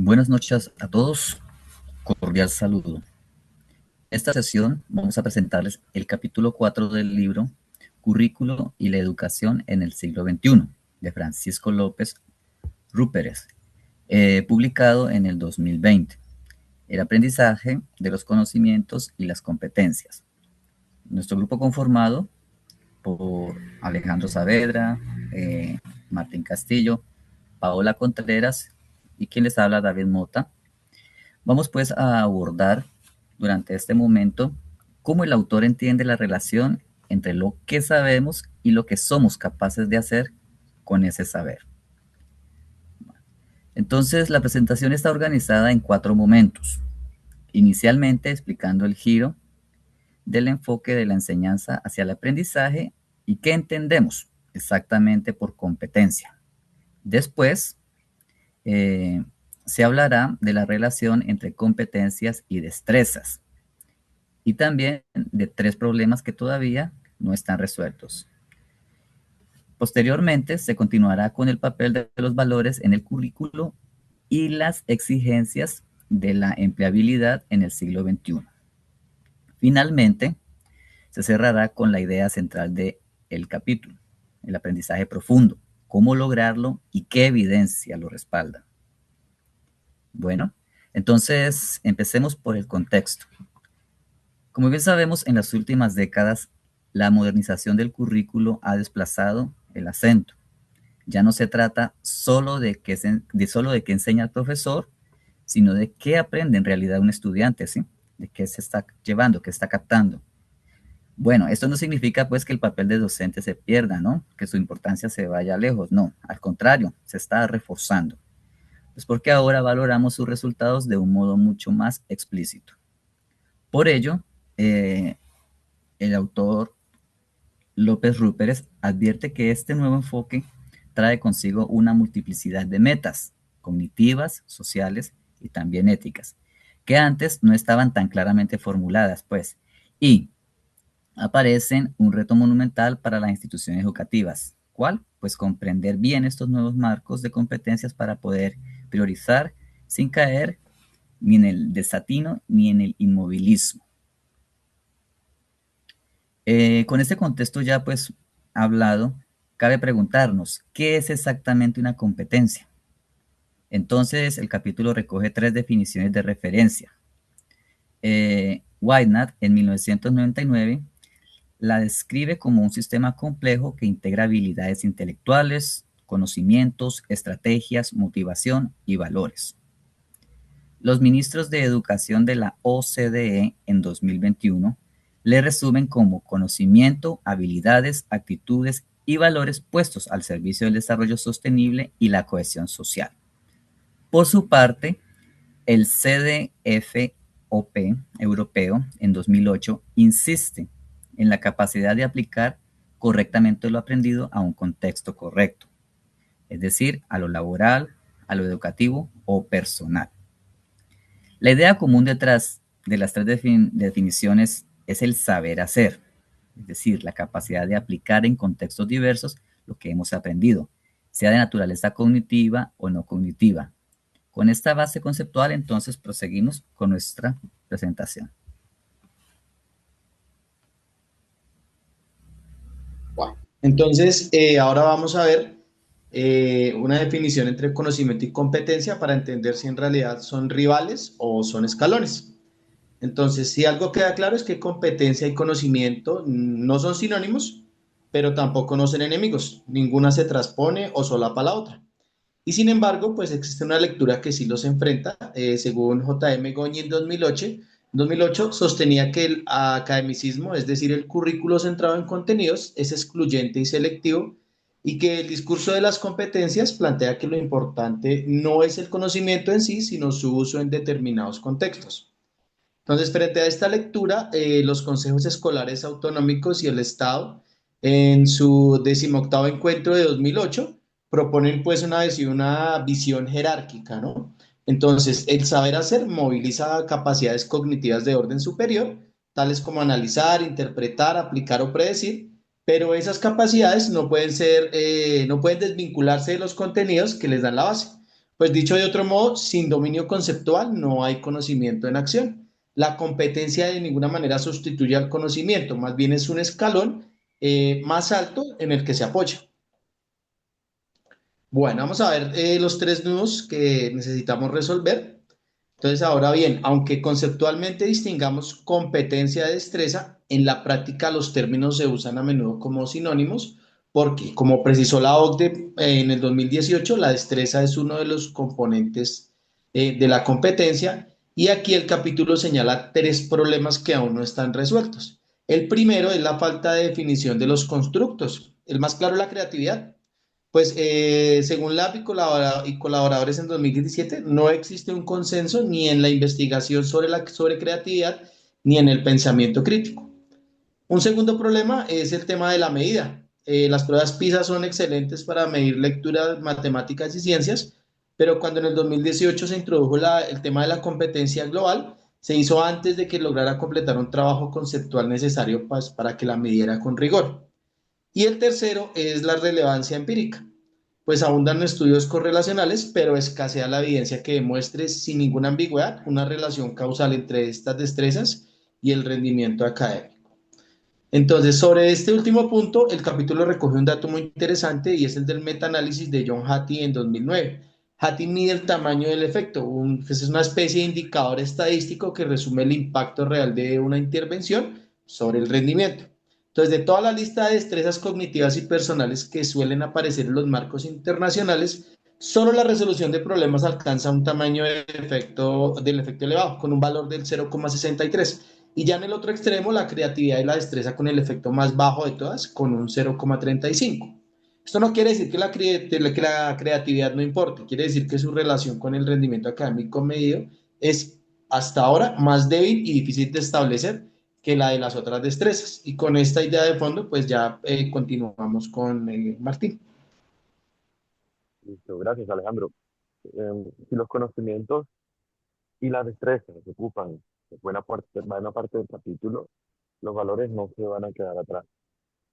Buenas noches a todos, cordial saludo. En esta sesión vamos a presentarles el capítulo 4 del libro Currículo y la educación en el siglo XXI, de Francisco López Rúperes, publicado en el 2020. El aprendizaje de los conocimientos y las competencias. Nuestro grupo conformado por Alejandro Saavedra, Martín Castillo, Paola Contreras y quien les habla, David Mota. Vamos pues a abordar durante este momento cómo el autor entiende la relación entre lo que sabemos y lo que somos capaces de hacer con ese saber. Entonces, la presentación está organizada en 4 momentos. Inicialmente explicando el giro del enfoque de la enseñanza hacia el aprendizaje y qué entendemos exactamente por competencia. Después, se hablará de la relación entre competencias y destrezas, y también de 3 problemas que todavía no están resueltos. Posteriormente, se continuará con el papel de los valores en el currículo y las exigencias de la empleabilidad en el siglo XXI. Finalmente, se cerrará con la idea central del capítulo, el aprendizaje profundo, cómo lograrlo y qué evidencia lo respalda. Bueno, entonces empecemos por el contexto. Como bien sabemos, en las últimas décadas, la modernización del currículo ha desplazado el acento. Ya no se trata solo de qué enseña el profesor, sino de qué aprende en realidad un estudiante, ¿sí? De qué se está llevando, qué está captando. Bueno, esto no significa pues que el papel de docente se pierda, ¿no? Que su importancia se vaya lejos, no, al contrario, se está reforzando. Es porque ahora valoramos sus resultados de un modo mucho más explícito. Por ello, el autor López Rúperes advierte que este nuevo enfoque trae consigo una multiplicidad de metas cognitivas, sociales y también éticas, que antes no estaban tan claramente formuladas, pues, y aparecen un reto monumental para las instituciones educativas. ¿Cuál? Pues comprender bien estos nuevos marcos de competencias para poder priorizar sin caer ni en el desatino ni en el inmovilismo. Con este contexto ya pues hablado, cabe preguntarnos, ¿qué es exactamente una competencia? Entonces el capítulo recoge 3 definiciones de referencia. Whitenat en 1999 la describe como un sistema complejo que integra habilidades intelectuales, conocimientos, estrategias, motivación y valores. Los ministros de Educación de la OCDE en 2021 le resumen como conocimiento, habilidades, actitudes y valores puestos al servicio del desarrollo sostenible y la cohesión social. Por su parte, el CDFOP europeo en 2008 insiste en la capacidad de aplicar correctamente lo aprendido a un contexto correcto, es decir, a lo laboral, a lo educativo o personal. La idea común detrás de las 3 definiciones es el saber hacer, es decir, la capacidad de aplicar en contextos diversos lo que hemos aprendido, sea de naturaleza cognitiva o no cognitiva. Con esta base conceptual, entonces, proseguimos con nuestra presentación. Wow. Entonces, ahora vamos a ver una definición entre conocimiento y competencia para entender si en realidad son rivales o son escalones. Entonces, si algo queda claro es que competencia y conocimiento no son sinónimos, pero tampoco no son enemigos. Ninguna se transpone o solapa la otra. Y sin embargo, pues existe una lectura que sí los enfrenta. Según J.M. Goñi en 2008 sostenía que el academicismo, es decir, el currículo centrado en contenidos, es excluyente y selectivo, y que el discurso de las competencias plantea que lo importante no es el conocimiento en sí, sino su uso en determinados contextos. Entonces, frente a esta lectura, los consejos escolares autonómicos y el Estado, en su 18º encuentro de 2008, proponen pues una visión jerárquica, ¿no? Entonces, el saber hacer moviliza capacidades cognitivas de orden superior, tales como analizar, interpretar, aplicar o predecir, pero esas capacidades no pueden desvincularse de los contenidos que les dan la base. Pues dicho de otro modo, sin dominio conceptual no hay conocimiento en acción. La competencia de ninguna manera sustituye al conocimiento, más bien es un escalón más alto en el que se apoya. Bueno, vamos a ver los tres nudos que necesitamos resolver. Entonces, ahora bien, aunque conceptualmente distingamos competencia de destreza, en la práctica los términos se usan a menudo como sinónimos, porque, como precisó la OCDE en el 2018, la destreza es uno de los componentes de la competencia, y aquí el capítulo señala tres problemas que aún no están resueltos. El primero es la falta de definición de los constructos. El más claro es la creatividad. Pues según LAB y colaboradores en 2017, no existe un consenso ni en la investigación sobre creatividad ni en el pensamiento crítico. Un segundo problema es el tema de la medida. Las pruebas PISA son excelentes para medir lectura, matemáticas y ciencias, pero cuando en el 2018 se introdujo el tema de la competencia global, se hizo antes de que lograra completar un trabajo conceptual necesario pues, para que la midiera con rigor. Y el tercero es la relevancia empírica, pues abundan estudios correlacionales, pero escasea la evidencia que demuestre sin ninguna ambigüedad una relación causal entre estas destrezas y el rendimiento académico. Entonces, sobre este último punto, el capítulo recoge un dato muy interesante y es el del metaanálisis de John Hattie en 2009. Hattie mide el tamaño del efecto, pues es una especie de indicador estadístico que resume el impacto real de una intervención sobre el rendimiento. Entonces, de toda la lista de destrezas cognitivas y personales que suelen aparecer en los marcos internacionales, solo la resolución de problemas alcanza un tamaño del efecto elevado, con un valor del 0,63. Y ya en el otro extremo, la creatividad y la destreza con el efecto más bajo de todas, con un 0,35. Esto no quiere decir que la creatividad no importe, quiere decir que su relación con el rendimiento académico medido es hasta ahora más débil y difícil de establecer que la de las otras destrezas. Y con esta idea de fondo, pues ya continuamos con Martín. Listo, gracias Alejandro. Si los conocimientos y las destrezas ocupan buena parte del capítulo, los valores no se van a quedar atrás.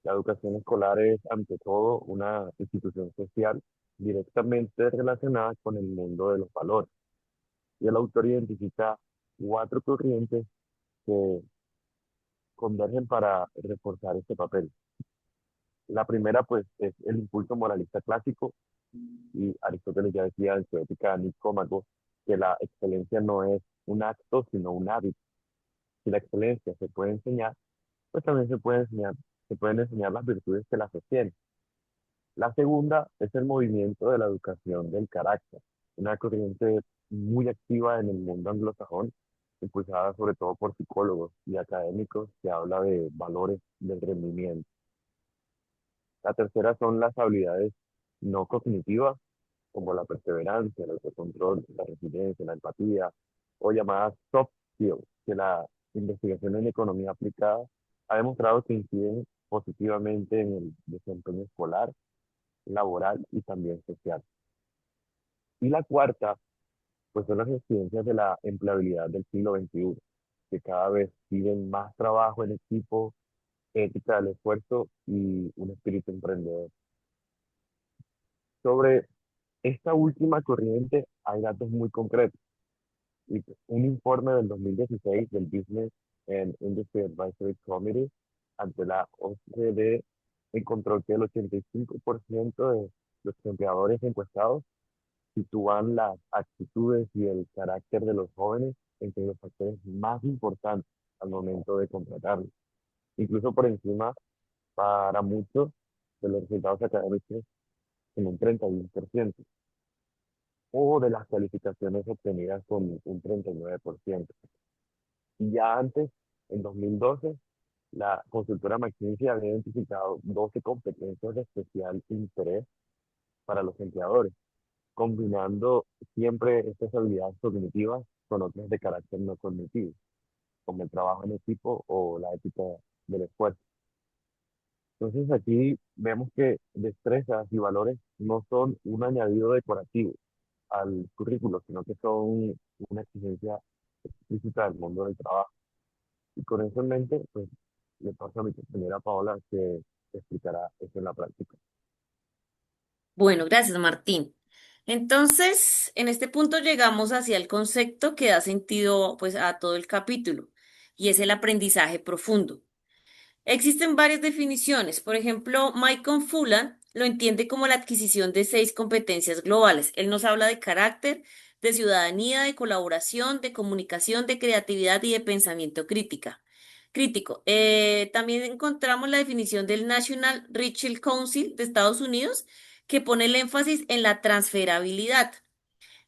La educación escolar es, ante todo, una institución social directamente relacionada con el mundo de los valores. Y el autor identifica cuatro corrientes que convergen para reforzar este papel. La primera, pues, es el impulso moralista clásico, y Aristóteles ya decía en su Ética Nicómaco que la excelencia no es un acto, sino un hábito. Si la excelencia se puede enseñar, pues también se pueden enseñar las virtudes que la sostienen. La segunda es el movimiento de la educación del carácter, una corriente muy activa en el mundo anglosajón, impulsada sobre todo por psicólogos y académicos que habla de valores del rendimiento. La tercera son las habilidades no cognitivas, como la perseverancia, el autocontrol, la resiliencia, la empatía, o llamadas soft skills, que la investigación en economía aplicada ha demostrado que inciden positivamente en el desempeño escolar, laboral y también social. Y la cuarta, pues son las exigencias de la empleabilidad del siglo XXI, que cada vez piden más trabajo en equipo, ética del esfuerzo y un espíritu emprendedor. Sobre esta última corriente hay datos muy concretos. Y un informe del 2016 del Business and Industry Advisory Committee ante la OCDE encontró que el 85% de los empleadores encuestados sitúan las actitudes y el carácter de los jóvenes entre los factores más importantes al momento de contratarlos, incluso por encima para muchos de los resultados académicos en un 31%, o de las calificaciones obtenidas con un 39%. Y ya antes, en 2012, la consultora McKinsey había identificado 12 competencias de especial interés para los empleadores, combinando siempre estas habilidades cognitivas con otras de carácter no cognitivo, como el trabajo en equipo o la ética del esfuerzo. Entonces aquí vemos que destrezas y valores no son un añadido decorativo al currículo, sino que son una exigencia explícita del mundo del trabajo. Y con eso en mente, pues le paso a mi compañera Paola que explicará eso en la práctica. Bueno, gracias, Martín. Entonces, en este punto llegamos hacia el concepto que da sentido pues a todo el capítulo y es el aprendizaje profundo. Existen varias definiciones. Por ejemplo, Michael Fullan lo entiende como la adquisición de 6 competencias globales. Él nos habla de carácter, de ciudadanía, de colaboración, de comunicación, de creatividad y de pensamiento crítico. También encontramos la definición del National Rachel Council de Estados Unidos, que pone el énfasis en la transferabilidad.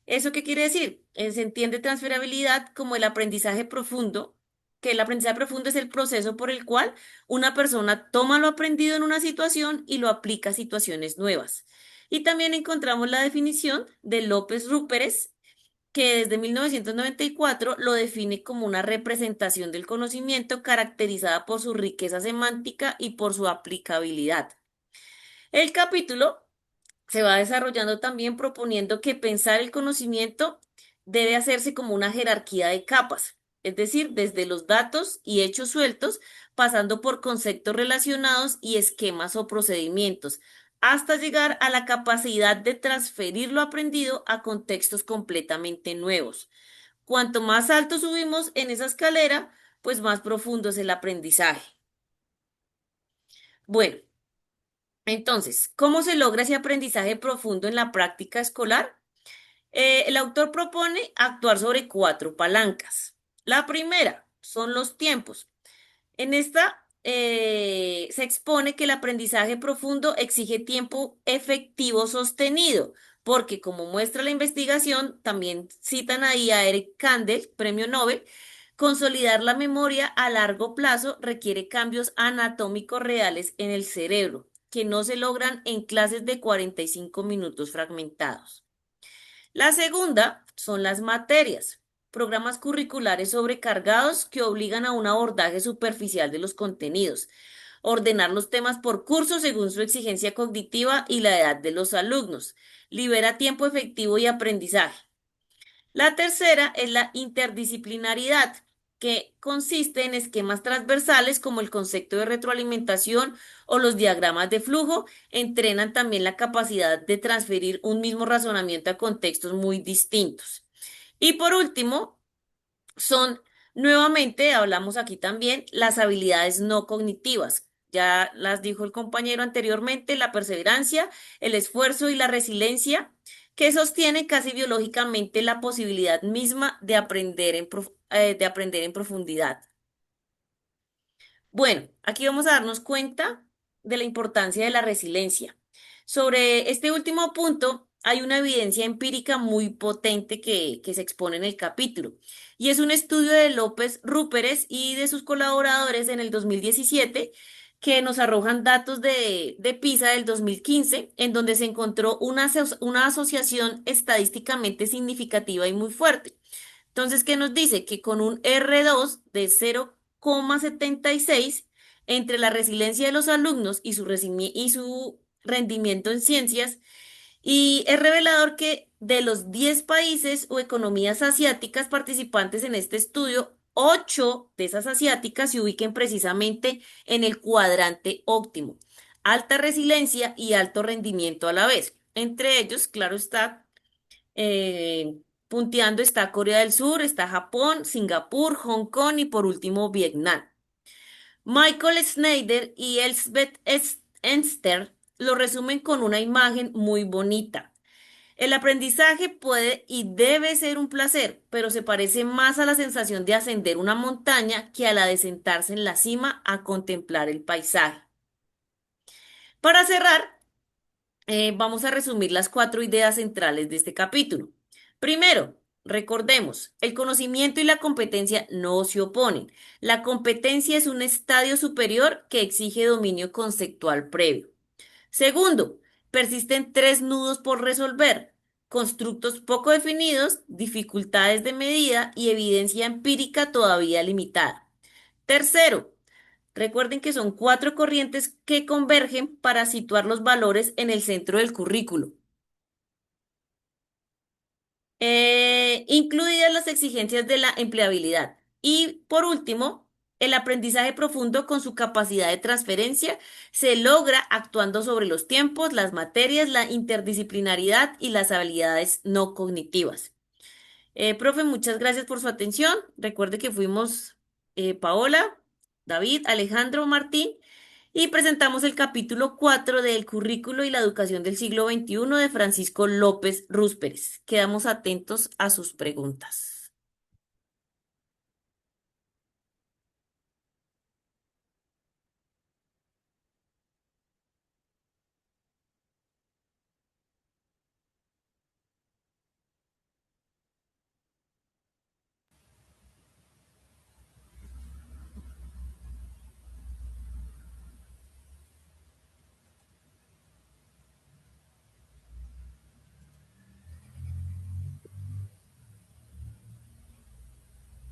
¿Eso qué quiere decir? Se entiende transferabilidad como el aprendizaje profundo, que el aprendizaje profundo es el proceso por el cual una persona toma lo aprendido en una situación y lo aplica a situaciones nuevas. Y también encontramos la definición de López Rúperes, que desde 1994 lo define como una representación del conocimiento caracterizada por su riqueza semántica y por su aplicabilidad. El capítulo se va desarrollando también proponiendo que pensar el conocimiento debe hacerse como una jerarquía de capas, es decir, desde los datos y hechos sueltos, pasando por conceptos relacionados y esquemas o procedimientos, hasta llegar a la capacidad de transferir lo aprendido a contextos completamente nuevos. Cuanto más alto subimos en esa escalera, pues más profundo es el aprendizaje. Bueno, entonces, ¿cómo se logra ese aprendizaje profundo en la práctica escolar? El autor propone actuar sobre 4 palancas. La primera son los tiempos. En esta se expone que el aprendizaje profundo exige tiempo efectivo sostenido, porque como muestra la investigación, también citan ahí a Eric Kandel, premio Nobel, consolidar la memoria a largo plazo requiere cambios anatómicos reales en el cerebro, que no se logran en clases de 45 minutos fragmentados. La segunda son las materias, programas curriculares sobrecargados que obligan a un abordaje superficial de los contenidos, ordenar los temas por curso según su exigencia cognitiva y la edad de los alumnos, libera tiempo efectivo y aprendizaje. La tercera es la interdisciplinaridad, que consiste en esquemas transversales como el concepto de retroalimentación o los diagramas de flujo, entrenan también la capacidad de transferir un mismo razonamiento a contextos muy distintos. Y por último, son nuevamente, hablamos aquí también, las habilidades no cognitivas. Ya las dijo el compañero anteriormente, la perseverancia, el esfuerzo y la resiliencia, que sostiene casi biológicamente la posibilidad misma de aprender en profundidad. Bueno, aquí vamos a darnos cuenta de la importancia de la resiliencia. Sobre este último punto, hay una evidencia empírica muy potente que se expone en el capítulo, y es un estudio de López Rúperes y de sus colaboradores en el 2017 que nos arrojan datos de PISA del 2015, en donde se encontró una asociación estadísticamente significativa y muy fuerte. Entonces, ¿qué nos dice? Que con un R2 de 0,76 entre la resiliencia de los alumnos y y su rendimiento en ciencias, y es revelador que de los 10 países o economías asiáticas participantes en este estudio, 8 de esas asiáticas se ubiquen precisamente en el cuadrante óptimo, alta resiliencia y alto rendimiento a la vez. Entre ellos, claro está, punteando está Corea del Sur, está Japón, Singapur, Hong Kong y por último Vietnam. Michael Snyder y Elsbeth Enster lo resumen con una imagen muy bonita. El aprendizaje puede y debe ser un placer, pero se parece más a la sensación de ascender una montaña que a la de sentarse en la cima a contemplar el paisaje. Para cerrar, vamos a resumir las 4 ideas centrales de este capítulo. Primero, recordemos, el conocimiento y la competencia no se oponen. La competencia es un estadio superior que exige dominio conceptual previo. Segundo, persisten 3 nudos por resolver: constructos poco definidos, dificultades de medida y evidencia empírica todavía limitada. Tercero, recuerden que son 4 corrientes que convergen para situar los valores en el centro del currículo, incluidas las exigencias de la empleabilidad. Y por último, El aprendizaje profundo con su capacidad de transferencia se logra actuando sobre los tiempos, las materias, la interdisciplinaridad y las habilidades no cognitivas. Profe, muchas gracias por su atención. Recuerde que fuimos Paola, David, Alejandro, Martín y presentamos el capítulo 4 del Currículo y la Educación del siglo XXI de Francisco López Rúsperes. Quedamos atentos a sus preguntas.